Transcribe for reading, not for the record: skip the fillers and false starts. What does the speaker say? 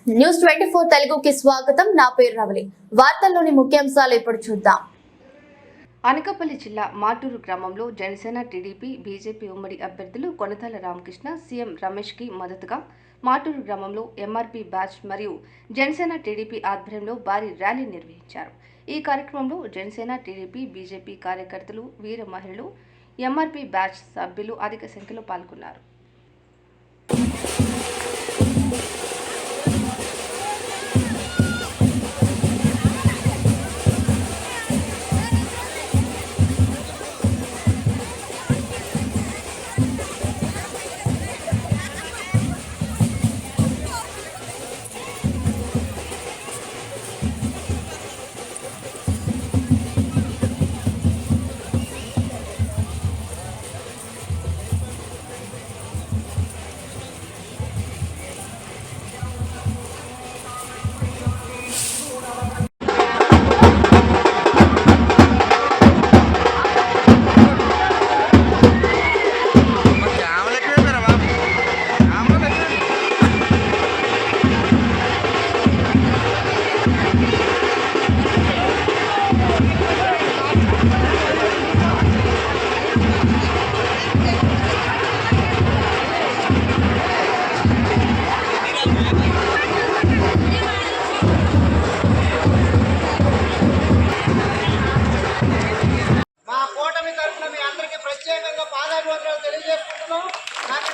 News 24 తెలుగుకి స్వాగతం. నా పేరు రవలి. వార్తల్లోని ముఖ్యాంశాలు ఇప్పుడు చూద్దాం. అనకాపల్లి జిల్లా మాటూరు గ్రామంలో జనసేన, టీడీపీ, బీజేపీ ఉమ్మడి అభ్యర్థులు కొనతాల రామకృష్ణ, సీఎం రమేష్కి మద్దతుగా మాటూరు గ్రామంలో ఎంఆర్పీ బ్యాచ్ మరియు జనసేన, టీడీపీ ఆధ్వర్యంలో భారీ ర్యాలీ నిర్వహించారు. ఈ కార్యక్రమంలో జనసేన, టీడీపీ, బీజేపీ కార్యకర్తలు, వీర మహిళలు, ఎంఆర్పీ బ్యాచ్ సభ్యులు అధిక సంఖ్యలో పాల్గొన్నారు. మా కూటమి తరఫున మీ అందరికీ ప్రత్యేకంగా పాదాభివందనాలు తెలియజేసుకుంటున్నాం. నాకు